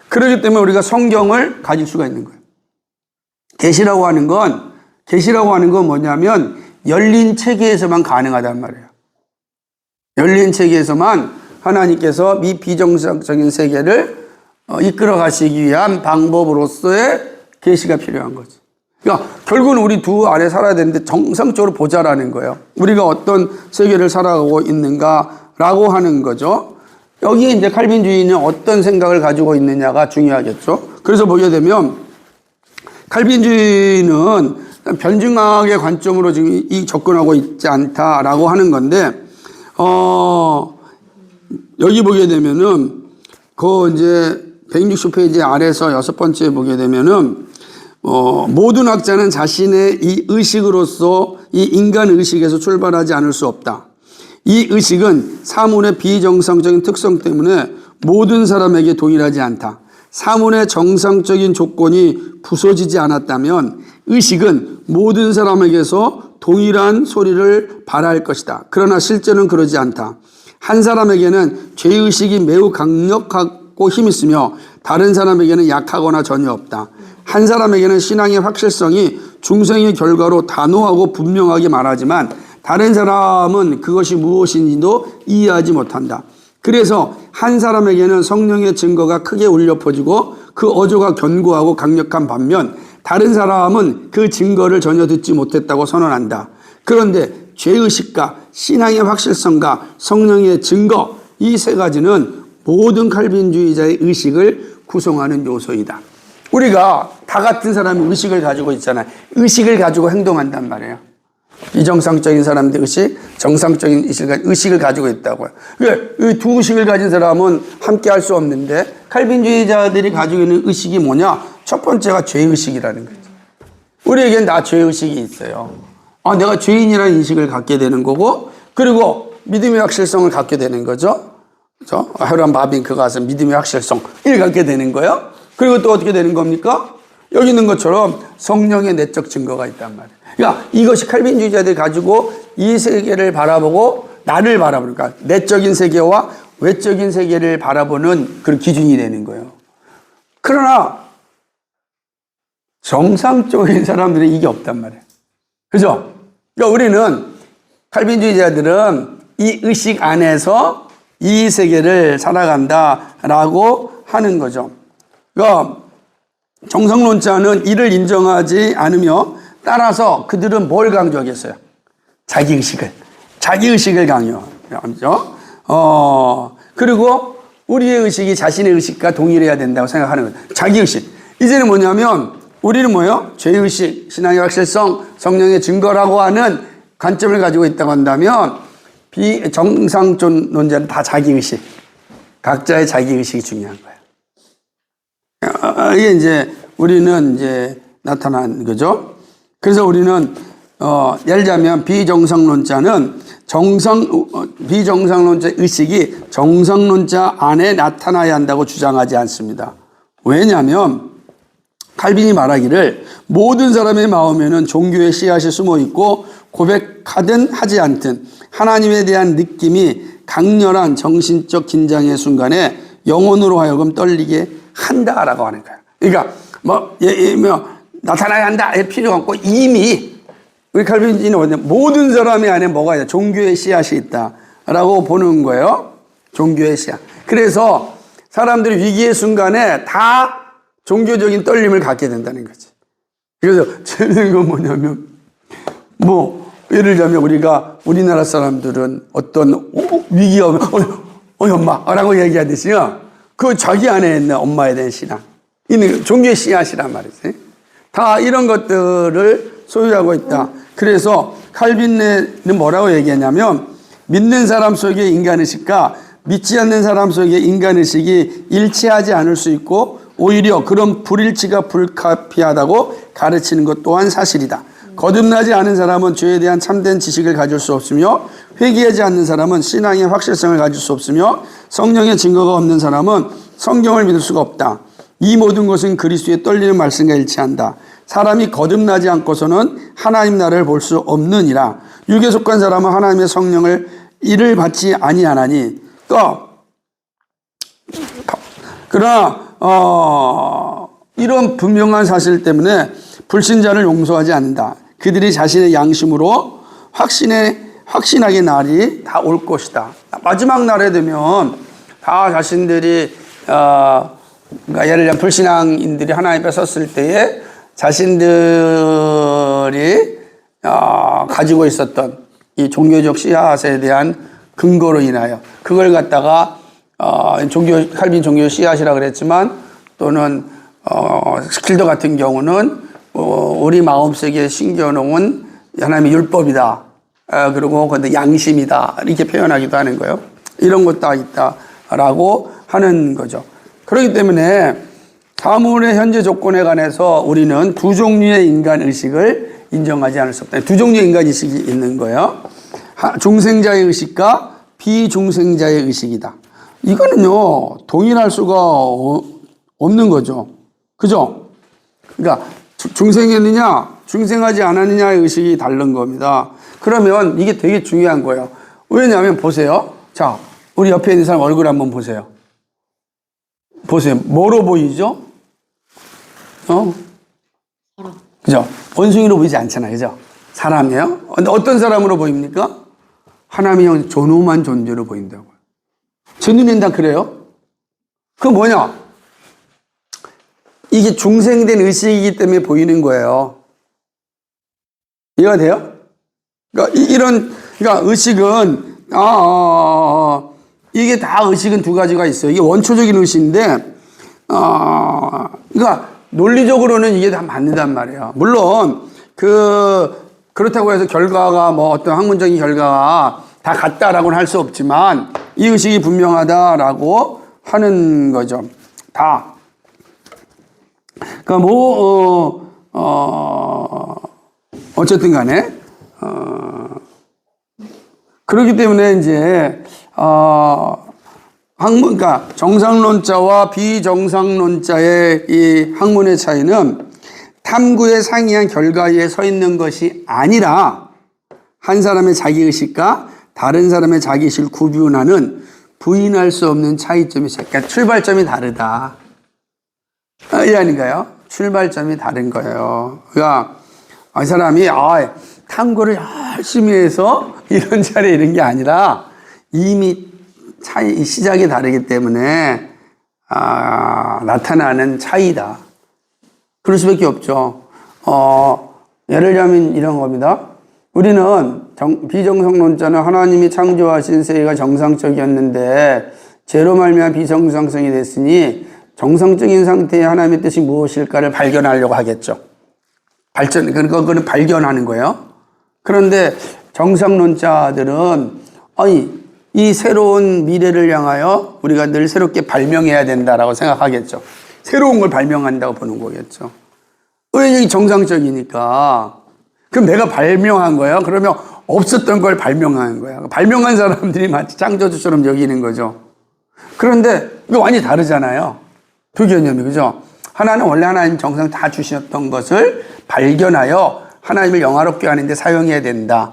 그렇기 때문에 우리가 성경을 가질 수가 있는 거예요. 계시라고 하는 건 뭐냐면 열린 체계에서만 가능하단 말이에요. 열린 체계에서만 하나님께서 이 비정상적인 세계를 이끌어 가시기 위한 방법으로서의 계시가 필요한 거지. 그러니까 결국은 우리 두 안에 살아야 되는데 정상적으로 보자라는 거예요. 우리가 어떤 세계를 살아가고 있는가라고 하는 거죠. 여기에 이제 칼빈주의는 어떤 생각을 가지고 있느냐가 중요하겠죠. 그래서 보게 되면 칼빈주의는 변증학의 관점으로 지금 접근하고 있지 않다라고 하는 건데, 여기 보게 되면은 그 이제 160페이지 아래서 6번째 보게 되면은 모든 학자는 자신의 이 의식으로서 이 인간 의식에서 출발하지 않을 수 없다. 이 의식은 사물의 비정상적인 특성 때문에 모든 사람에게 동일하지 않다. 사물의 정상적인 조건이 부서지지 않았다면 의식은 모든 사람에게서 동일한 소리를 발할 것이다. 그러나 실제는 그러지 않다. 한 사람에게는 죄의식이 매우 강력하고 강력하고 힘있으며 다른 사람에게는 약하거나 전혀 없다. 한 사람에게는 신앙의 확실성이 중생의 결과로 단호하고 분명하게 말하지만 다른 사람은 그것이 무엇인지도 이해하지 못한다. 그래서 한 사람에게는 성령의 증거가 크게 울려 퍼지고 그 어조가 견고하고 강력한 반면 다른 사람은 그 증거를 전혀 듣지 못했다고 선언한다. 그런데 죄의식과 신앙의 확실성과 성령의 증거, 이 세 가지는 모든 칼빈주의자의 의식을 구성하는 요소이다. 우리가 다 같은 사람이 의식을 가지고 있잖아요. 의식을 가지고 행동한단 말이에요. 비정상적인 사람들 의식, 정상적인 의식을 가지고 있다고요. 이 두 의식을 가진 사람은 함께 할 수 없는데 칼빈주의자들이 가지고 있는 의식이 뭐냐? 첫 번째가 죄의식이라는 거죠. 우리에겐 다 죄의식이 있어요. 내가 죄인이라는 인식을 갖게 되는 거고, 그리고 믿음의 확실성을 갖게 되는 거죠. 그렇죠? 헤런 바빙크 가서 믿음의 확실성을 갖게 되는 거예요. 그리고 또 어떻게 되는 겁니까? 여기 있는 것처럼 성령의 내적 증거가 있단 말이에요. 그러니까 이것이 칼빈주의자들이 가지고 이 세계를 바라보고 나를 바라보니까 내적인 세계와 외적인 세계를 바라보는 그런 기준이 되는 거예요. 그러나 정상적인 사람들은 이게 없단 말이에요. 그죠? 그러니까 우리는 칼빈주의자들은 이 의식 안에서 이 세계를 살아간다라고 하는 거죠. 그러니까 정상론자는 이를 인정하지 않으며 따라서 그들은 뭘 강조하겠어요? 자기의식을 강요하죠. 그리고 우리의 의식이 자신의 의식과 동일해야 된다고 생각하는 거예요. 자기의식. 이제는 뭐냐면 우리는 뭐예요? 죄의식, 신앙의 확실성, 성령의 증거라고 하는 관점을 가지고 있다고 한다면 비정상론자는 다 자기의식. 각자의 자기의식이 중요한 거예요. 이게 이제 우리는 이제 나타난 거죠. 그래서 우리는 예를 들자면 비정상론자 의식이 정상론자 안에 나타나야 한다고 주장하지 않습니다. 왜냐하면 칼빈이 말하기를 모든 사람의 마음에는 종교의 씨앗이 숨어 있고 고백하든 하지 않든 하나님에 대한 느낌이 강렬한 정신적 긴장의 순간에 영혼으로 하여금 떨리게 한다라고 하는 거예요. 그러니까 나타나야 한다 할 필요가 없고 이미 우리 칼빈주의는 뭐냐면 모든 사람의 안에 뭐가 있다? 종교의 씨앗이 있다라고 보는 거예요. 종교의 씨앗. 그래서 사람들이 위기의 순간에 다 종교적인 떨림을 갖게 된다는 거지. 그래서 재밌는 건 뭐냐면 예를 들자면 우리나라 사람들은 어떤 위기가 오면 엄마라고 얘기하듯이요. 그 자기 안에 있는 엄마에 대한 신앙. 있는 종교의 씨앗이란 말이지. 다 이런 것들을 소유하고 있다. 그래서 칼빈은 뭐라고 얘기하냐면 믿는 사람 속의 인간의식과 믿지 않는 사람 속의 인간의식이 일치하지 않을 수 있고 오히려 그런 불일치가 불가피하다고 가르치는 것 또한 사실이다. 거듭나지 않은 사람은 죄에 대한 참된 지식을 가질 수 없으며 회개하지 않는 사람은 신앙의 확실성을 가질 수 없으며 성령의 증거가 없는 사람은 성경을 믿을 수가 없다. 이 모든 것은 그리스도의 떨리는 말씀과 일치한다. 사람이 거듭나지 않고서는 하나님 나라를 볼 수 없느니라. 육에 속한 사람은 하나님의 성령을 이를 받지 아니하나니. 그러나 이런 분명한 사실 때문에 불신자를 용서하지 않는다. 그들이 자신의 양심으로 확신하게 날이 다 올 것이다. 마지막 날에 되면 다 자신들이 그러니까 예를 들면 불신앙인들이 하나님 앞에 섰을 때에 자신들이 가지고 있었던 이 종교적 씨앗에 대한 근거로 인하여 그걸 갖다가 칼빈 종교 씨앗이라 그랬지만 또는 스킬더 같은 경우는 우리 마음속에 심겨놓은 하나님의 율법이다. 그리고 근데 양심이다. 이렇게 표현하기도 하는 거예요. 이런 것도 있다라고 하는 거죠. 그렇기 때문에 사물의 현재 조건에 관해서 우리는 두 종류의 인간 의식을 인정하지 않을 수 없다. 두 종류의 인간 의식이 있는 거예요. 중생자의 의식과 비중생자의 의식이다. 이거는요, 동일할 수가 없는 거죠. 그죠? 그러니까 중생했느냐, 중생하지 않았느냐의 의식이 다른 겁니다. 그러면 이게 되게 중요한 거예요. 왜냐하면 보세요. 자, 우리 옆에 있는 사람 얼굴 한번 보세요. 보세요. 뭐로 보이죠? 그죠? 원숭이로 보이지 않잖아요. 그죠? 사람이에요. 근데 어떤 사람으로 보입니까? 하나님이 형 존엄한 존재로 보인다고요. 제 눈엔 다 그래요. 그 뭐냐? 이게 중생된 의식이기 때문에 보이는 거예요. 이해가 돼요? 그러니까 그러니까 의식은, 이게 다 의식은 두 가지가 있어요. 이게 원초적인 의식인데, 그러니까 논리적으로는 이게 다 맞는단 말이에요. 물론, 그렇다고 해서 결과가 뭐 어떤 학문적인 결과가 다 같다라고는 할 수 없지만, 이 의식이 분명하다라고 하는 거죠. 다. 그러니까 어쨌든 간에, 그렇기 때문에 이제, 그러니까 정상론자와 비정상론자의 이 학문의 차이는 탐구에 상이한 결과에 서 있는 것이 아니라 한 사람의 자기의식과 다른 사람의 자기의식을 구분하는 부인할 수 없는 차이점이 있어요. 그러니까 출발점이 다르다. 이 아닌가요? 출발점이 다른 거예요. 그러니까 이 사람이 탐구를 열심히 해서 이런 자리에 이른 게 아니라 이미 시작이 다르기 때문에 나타나는 차이다. 그럴 수밖에 없죠. 예를 들면 이런 겁니다. 우리는 비정상론자는 하나님이 창조하신 세계가 정상적이었는데 죄로 말미암아 비정상성이 됐으니 정상적인 상태의 하나님의 뜻이 무엇일까를 발견하려고 하겠죠. 그거는 발견하는 거예요. 그런데 정상론자들은 이 새로운 미래를 향하여 우리가 늘 새롭게 발명해야 된다라고 생각하겠죠. 새로운 걸 발명한다고 보는 거겠죠. 왜 이게 정상적이니까. 그럼 내가 발명한 거예요? 그러면 없었던 걸 발명한 거야. 발명한 사람들이 마치 창조주처럼 여기는 거죠. 그런데 이거 완전히 다르잖아요. 두 개념이, 그죠? 하나는 원래 하나님 정상 다 주셨던 것을 발견하여 하나님을 영화롭게 하는데 사용해야 된다.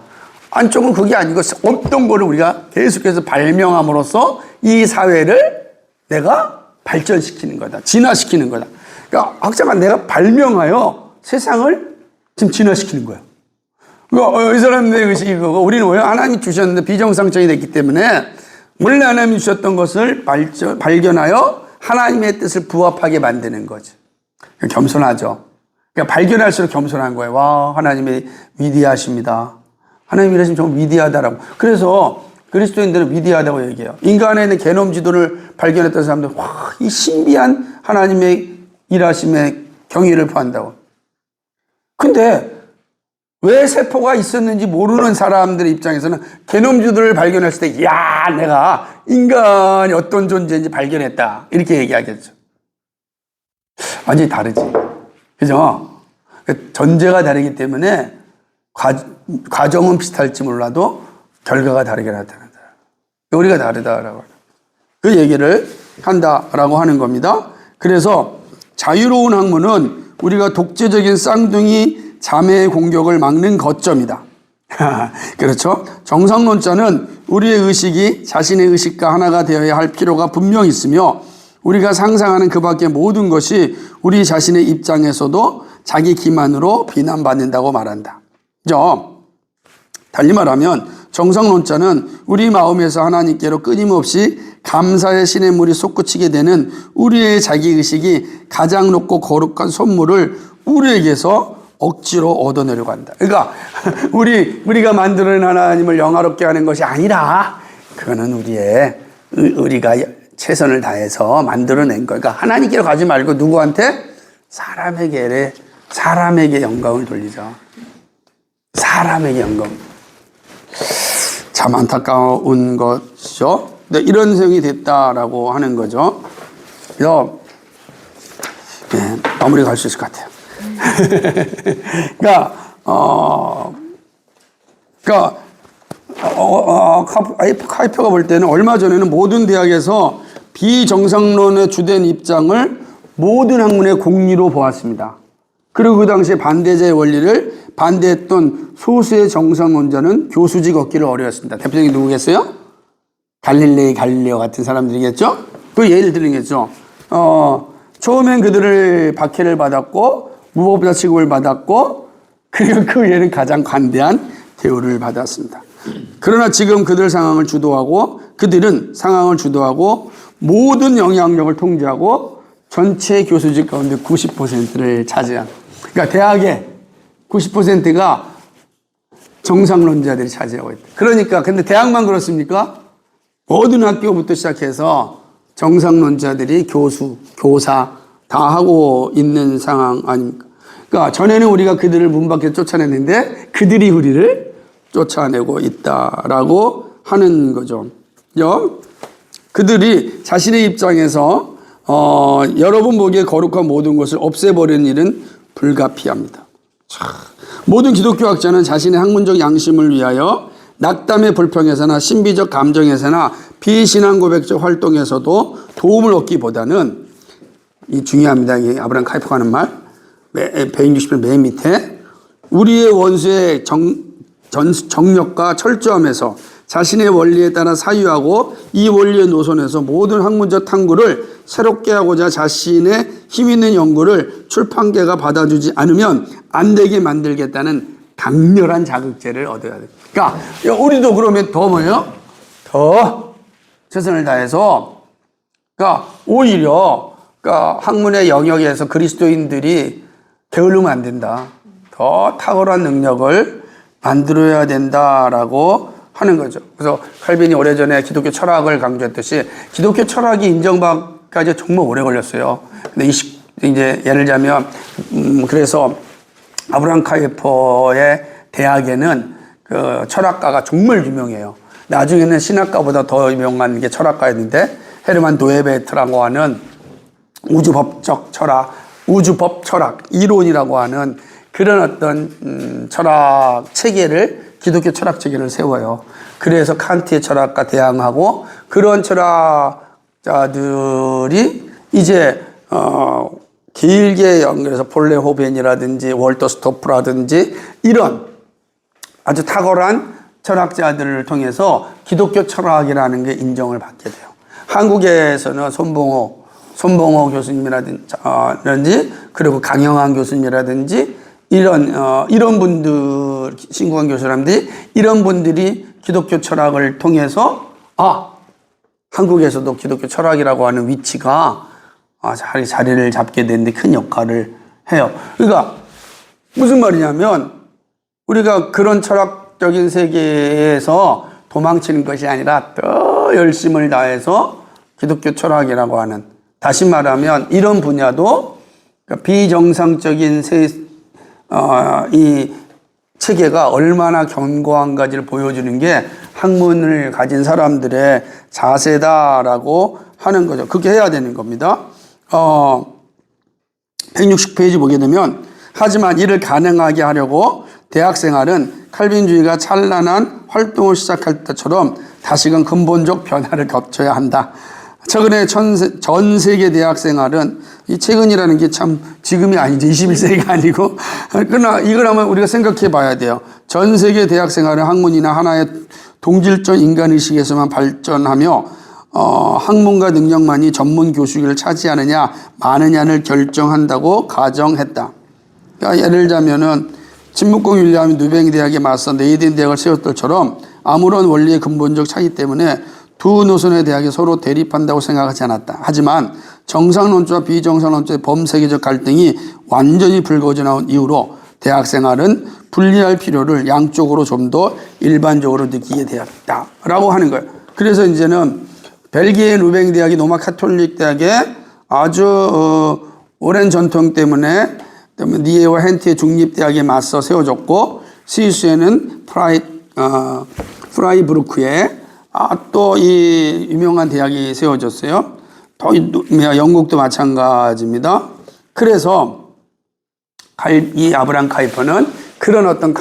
안쪽은 그게 아니고 없던 거를 우리가 계속해서 발명함으로써 이 사회를 내가 발전시키는 거다. 진화시키는 거다. 그러니까 학자가 내가 발명하여 세상을 지금 진화시키는 거예요. 그러니까 이 사람들의 의식이 그거. 우리는 왜 하나님이 주셨는데 비정상적이 됐기 때문에 원래 하나님이 주셨던 것을 발견하여 하나님의 뜻을 부합하게 만드는 거죠. 겸손하죠. 그러니까 발견할수록 겸손한 거예요. 와, 하나님이 위대하십니다. 하나님 이러시면 정말 위대하다라고. 그래서 그리스도인들은 위대하다고 얘기해요. 인간에 있는 게놈 지도를 발견했던 사람들, 와, 이 신비한 하나님의 일하심에 경의를 표한다고. 근데 왜 세포가 있었는지 모르는 사람들의 입장에서는 게놈 지도를 발견했을 때, 야, 내가 인간이 어떤 존재인지 발견했다. 이렇게 얘기하겠죠. 완전히 다르지. 그죠? 전제가 다르기 때문에 과정은 비슷할지 몰라도 결과가 다르게 나타난다. 우리가 다르다라고 그 얘기를 한다라고 하는 겁니다. 그래서 자유로운 학문은 우리가 독재적인 쌍둥이 자매의 공격을 막는 거점이다. 그렇죠? 정상론자는 우리의 의식이 자신의 의식과 하나가 되어야 할 필요가 분명히 있으며 우리가 상상하는 그 밖의 모든 것이 우리 자신의 입장에서도 자기 기만으로 비난받는다고 말한다. 그죠? 달리 말하면 정상론자는 우리 마음에서 하나님께로 끊임없이 감사의 신의 물이 솟구치게 되는 우리의 자기의식이 가장 높고 거룩한 선물을 우리에게서 억지로 얻어내려고 한다. 그러니까 우리가 만드는 하나님을 영화롭게 하는 것이 아니라 그거는 우리가 최선을 다해서 만들어낸 거예요. 그러니까 하나님께로 가지 말고 누구한테? 사람에게 영광을 돌리죠. 사람에게 영광. 참 안타까운 것이죠. 근데 이런 생이 됐다라고 하는 거죠. 그래서 마무리 갈 수 있을 것 같아요. 카이퍼가 볼 때는 얼마 전에는 모든 대학에서 비정상론의 주된 입장을 모든 학문의 공리로 보았습니다. 그리고 그 당시에 반대자의 원리를 반대했던 소수의 정상론자는 교수직 얻기를 어려웠습니다. 대표적인 누구겠어요? 갈릴레오 같은 사람들이겠죠? 그 예를 들겠죠. 처음엔 그들을 박해를 받았고 무법자 취급을 받았고 그리고 그 위에는 가장 관대한 대우를 받았습니다. 그러나 지금 그들은 상황을 주도하고 모든 영향력을 통제하고 전체 교수직 가운데 90%를 차지한. 그러니까 대학의 90%가 정상론자들이 차지하고 있다. 그러니까 근데 대학만 그렇습니까? 모든 학교부터 시작해서 정상론자들이 교수, 교사 다 하고 있는 상황 아닙니까? 그러니까 전에는 우리가 그들을 문 밖에 쫓아냈는데 그들이 우리를 쫓아내고 있다라고 하는 거죠. 그들이 자신의 입장에서 여러분 보기에 거룩한 모든 것을 없애버리는 일은 불가피합니다. 모든 기독교학자는 자신의 학문적 양심을 위하여 낙담의 불평에서나 신비적 감정에서나 비신앙 고백적 활동에서도 도움을 얻기보다는 이 중요합니다. 이 아브라함 카이퍼가 하는 말 160편 맨 밑에 우리의 원수의 정력과 철저함에서 자신의 원리에 따라 사유하고 이 원리의 노선에서 모든 학문적 탐구를 새롭게 하고자 자신의 힘 있는 연구를 출판계가 받아주지 않으면 안 되게 만들겠다는 강렬한 자극제를 얻어야 돼. 그러니까 우리도 그러면 더 뭐예요? 더 최선을 다해서 그러니까 오히려 그러니까 학문의 영역에서 그리스도인들이 게을르면 안 된다. 더 탁월한 능력을 만들어야 된다라고 하는 거죠. 그래서 칼빈이 오래전에 기독교 철학을 강조했듯이 기독교 철학이 인정받기까지 정말 오래 걸렸어요. 근데 이제 예를 들자면 그래서 아브라함 카이퍼의 대학에는 그 철학가가 정말 유명해요. 나중에는 신학가보다 더 유명한 게 철학가였는데 헤르만 도에베트라고 하는 우주법 철학 이론이라고 하는 그런 어떤 철학 체계를 기독교 철학 체계를 세워요. 그래서 칸트의 철학과 대항하고 그런 철학자들이 이제 길게 연결해서 폴레 호벤이라든지 월터 스토프라든지 이런 아주 탁월한 철학자들을 통해서 기독교 철학이라는 게 인정을 받게 돼요. 한국에서는 손봉호 교수님이라든지 그리고 강영환 교수님이라든지 이런 분들, 신구환 교수님들이 이런 분들이 기독교 철학을 통해서 한국에서도 기독교 철학이라고 하는 위치가 자리를 잡게 되는데 큰 역할을 해요. 그러니까 무슨 말이냐면 우리가 그런 철학적인 세계에서 도망치는 것이 아니라 더 열심을 다해서 기독교 철학이라고 하는, 다시 말하면 이런 분야도 비정상적인 이 체계가 얼마나 견고한가지를 보여주는 게 학문을 가진 사람들의 자세다라고 하는 거죠. 그렇게 해야 되는 겁니다. 160페이지 보게 되면 하지만 이를 가능하게 하려고 대학생활은 칼빈주의가 찬란한 활동을 시작할 때처럼 다시금 근본적 변화를 거쳐야 한다. 최근에 전 세계 대학생활은 이 최근이라는 게 참 지금이 아니죠. 21세기가 아니고. 그러나 이걸 한번 우리가 생각해 봐야 돼요. 전 세계 대학생활은 학문이나 하나의 동질적 인간의식에서만 발전하며 학문과 능력만이 전문 교수기를 차지하느냐 마느냐를 결정한다고 가정했다. 그러니까 예를 들자면은 진묵공 윌리엄이 누뱅 대학에 맞서 네이든 대학을 세웠던 아무런 원리의 근본적 차이 때문에 두 노선의 대학이 서로 대립한다고 생각하지 않았다. 하지만 정상론자와 비정상론자의 범세계적 갈등이 완전히 불거져 나온 이후로 대학생활은 분리할 필요를 양쪽으로 좀 더 일반적으로 느끼게 되었다라고 하는 거예요. 그래서 이제는 벨기에 루뱅 대학이 로마 카톨릭 대학의 아주 오랜 전통 때문에 니에와 헨트의 중립대학에 맞서 세워졌고, 스위스에는 프라이부르크에 또 이 유명한 대학이 세워졌어요. 또 영국도 마찬가지입니다. 그래서 이 아브라함 카이퍼는 그런 어떤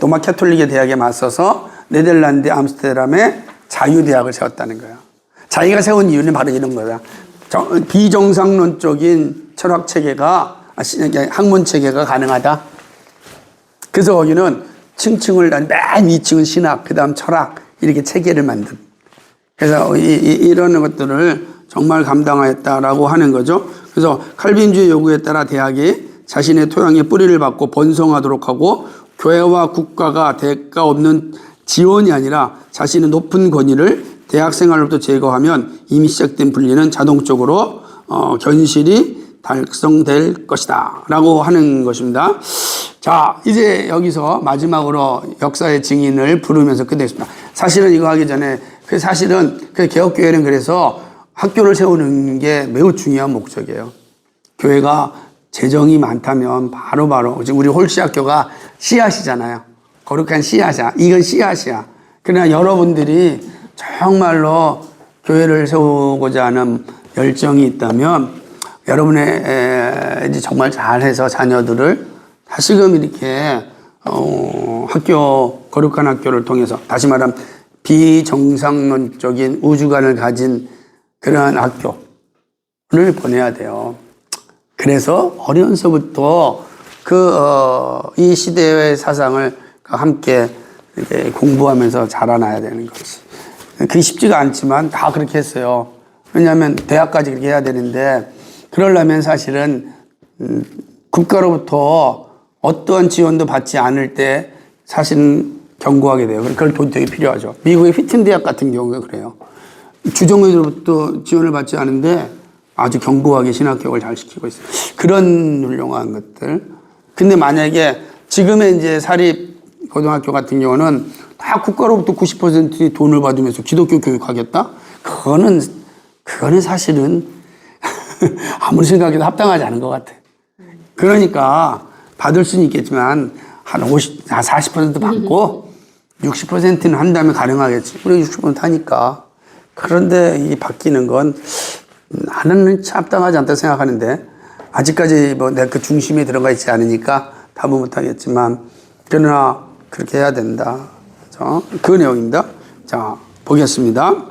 로마 카톨릭의 대학에 맞서서 네덜란드 암스테르담에 자유대학을 세웠다는 거예요. 자기가 세운 이유는 바로 이런 거다. 비정상론적인 철학 체계가, 학문 체계가 가능하다. 그래서 거기는 층층을 맨 위층은 신학, 그 다음 철학, 이렇게 체계를 만든. 그래서 이런 것들을 정말 감당하였다라고 하는 거죠. 그래서 칼빈주의 요구에 따라 대학이 자신의 토양에 뿌리를 받고 번성하도록 하고 교회와 국가가 대가 없는 지원이 아니라 자신의 높은 권위를 대학 생활로부터 제거하면 이미 시작된 분리는 자동적으로 견실이 달성될 것이다 라고 하는 것입니다. 자, 이제 여기서 마지막으로 역사의 증인을 부르면서 끝내겠습니다. 사실은 이거 하기 전에 사실은 개혁교회는 그래서 학교를 세우는 게 매우 중요한 목적이에요. 교회가 재정이 많다면 바로바로 지금 우리 홀씨학교가 씨앗이잖아요. 거룩한 씨앗이야. 이건 씨앗이야. 그러나 여러분들이 정말로 교회를 세우고자 하는 열정이 있다면 여러분의 이제 정말 잘해서 자녀들을 다시금 이렇게 거룩한 학교를 통해서 다시 말하면 비정상론적인 우주관을 가진 그러한 학교를 보내야 돼요. 그래서 어려서부터 이 시대의 사상을 함께 이렇게 공부하면서 자라나야 되는 것이. 그게 쉽지가 않지만 다 그렇게 했어요. 왜냐하면 대학까지 그렇게 해야 되는데 그러려면 사실은 국가로부터 어떠한 지원도 받지 않을 때 사실은 경고하게 돼요. 그럴 돈 되게 필요하죠. 미국의 휘튼 대학 같은 경우가 그래요. 주정부로부터 지원을 받지 않은데 아주 견고하게 신학교육을 잘 시키고 있어요. 그런 훌륭한 것들. 근데 만약에 지금의 이제 사립 고등학교 같은 경우는 다 국가로부터 90% 돈을 받으면서 기독교 교육하겠다? 그거는 사실은 아무리 생각해도 합당하지 않은 것 같아. 그러니까 받을 수는 있겠지만 한 40% 받고 60%는 한다면 가능하겠지. 우리 60% 하니까. 그런데 이 바뀌는 건 나는 합당하지 않다고 생각하는데 아직까지 내 그 중심에 들어가 있지 않으니까 답은 못하겠지만 그러나 그렇게 해야 된다. 그 내용입니다. 자, 보겠습니다.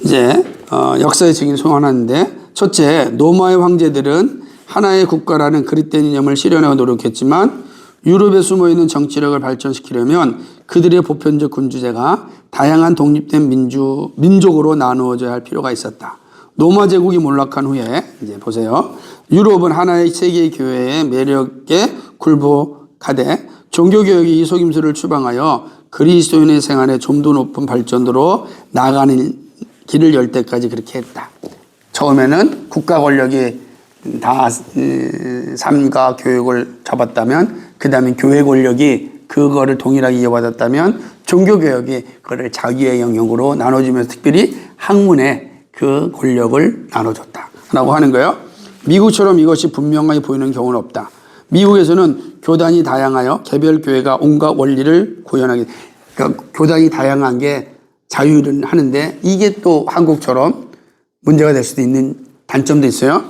이제 역사의 증인 소환하는데 첫째, 로마의 황제들은 하나의 국가라는 그릇된 이념을 실현하고 노력했지만 유럽에 숨어있는 정치력을 발전시키려면 그들의 보편적 군주제가 다양한 독립된 민족으로 나누어져야 할 필요가 있었다. 로마 제국이 몰락한 후에 이제 보세요. 유럽은 하나의 세계의 교회의 매력에 굴복하되 종교개혁이 이 속임수를 추방하여 그리스도인의 생활에 좀 더 높은 발전으로 나아가는 길을 열 때까지 그렇게 했다. 처음에는 국가 권력이 다 삶과 교육을 잡았다면 그 다음에 교회 권력이 그거를 동일하게 이어받았다면 종교개혁이 그거를 자기의 영역으로 나눠주면서 특별히 학문에 그 권력을 나눠줬다 라고 하는 거예요. 미국처럼 이것이 분명하게 보이는 경우는 없다. 미국에서는 교단이 다양하여 개별 교회가 온갖 원리를 구현하게, 그러니까 교단이 다양한 게 자유를 하는데 이게 또 한국처럼 문제가 될 수도 있는 단점도 있어요.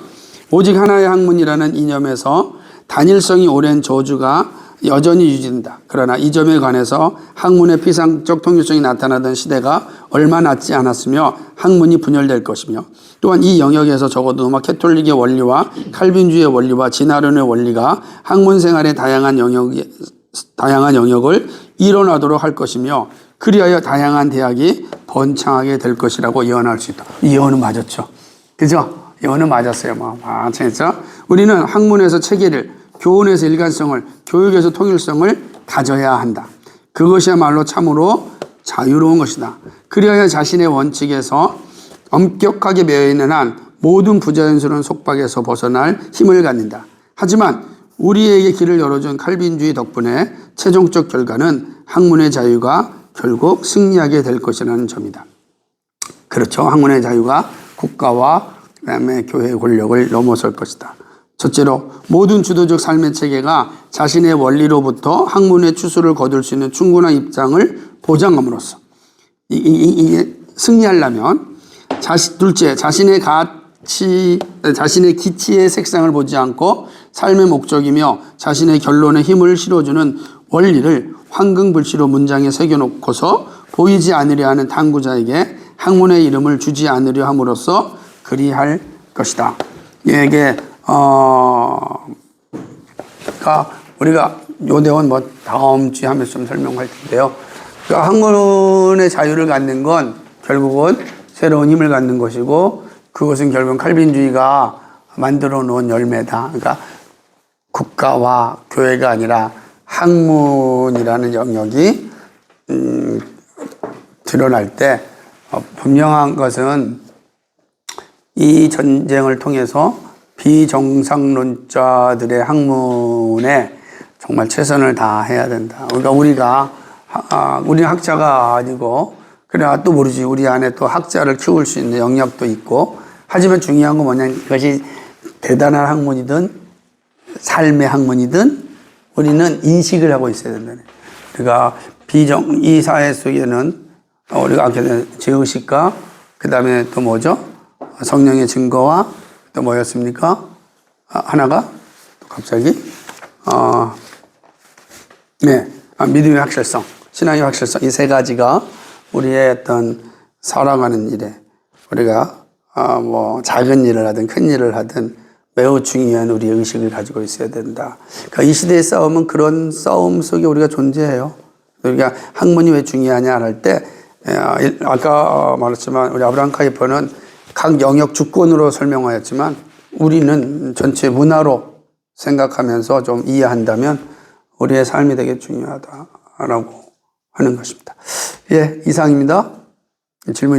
오직 하나의 학문이라는 이념에서 단일성이 오랜 저주가 여전히 유지된다. 그러나 이 점에 관해서 학문의 피상적 통일성이 나타나던 시대가 얼마 남지 않았으며 학문이 분열될 것이며 또한 이 영역에서 적어도 로마 캐톨릭의 원리와 칼빈주의 원리와 진화론의 원리가 학문 생활의 다양한 영역을 일어나도록 할 것이며 그리하여 다양한 대학이 번창하게 될 것이라고 예언할 수 있다. 이 예언은 맞았죠. 그죠? 예언은 맞았어요. 진짜. 우리는 학문에서 체계를, 교훈에서 일관성을, 교육에서 통일성을 가져야 한다. 그것이야말로 참으로 자유로운 것이다. 그리하여 자신의 원칙에서 엄격하게 매여있는 한 모든 부자연스러운 속박에서 벗어날 힘을 갖는다. 하지만 우리에게 길을 열어준 칼빈주의 덕분에 최종적 결과는 학문의 자유가 결국 승리하게 될 것이라는 점이다. 그렇죠. 학문의 자유가 국가와 그다음에 교회의 권력을 넘어설 것이다. 첫째로 모든 주도적 삶의 체계가 자신의 원리로부터 학문의 추수를 거둘 수 있는 충분한 입장을 보장함으로써 이게 승리하려면 둘째, 자신의 기치의 색상을 보지 않고 삶의 목적이며 자신의 결론에 힘을 실어주는 원리를 황금글씨로 문장에 새겨놓고서 보이지 않으려 하는 탐구자에게 학문의 이름을 주지 않으려 함으로써 그리할 것이다. 이게 우리가 요 내용은 다음 주에 하면서 좀 설명할 텐데요. 그러니까 학문의 자유를 갖는 건 결국은 새로운 힘을 갖는 것이고 그것은 결국은 칼빈주의가 만들어 놓은 열매다. 그러니까 국가와 교회가 아니라 학문이라는 영역이 드러날 때 분명한 것은 이 전쟁을 통해서 비정상론자들의 학문에 정말 최선을 다해야 된다. 그러니까 우리는 학자가 아니고 그래 또 모르지 우리 안에 또 학자를 키울 수 있는 영역도 있고 하지만 중요한 건 뭐냐 그것이 대단한 학문이든 삶의 학문이든 우리는 인식을 하고 있어야 된다네. 그러니까 이 사회 속에는 우리가 아까 죄의식과 그 다음에 또 뭐죠? 성령의 증거와 또 뭐였습니까? 하나가 또 갑자기 믿음의 확실성, 신앙의 확실성 이 세 가지가 우리의 어떤 살아가는 일에 우리가 뭐 작은 일을 하든 큰 일을 하든 매우 중요한 우리의 의식을 가지고 있어야 된다. 그러니까 이 시대의 싸움은 그런 싸움 속에 우리가 존재해요. 우리가 학문이 왜 중요하냐 할 때 아까 말했지만 우리 아브라함 카이퍼는 각 영역 주권으로 설명하였지만 우리는 전체 문화로 생각하면서 좀 이해한다면 우리의 삶이 되게 중요하다라고 하는 것입니다. 예, 이상입니다. 질문이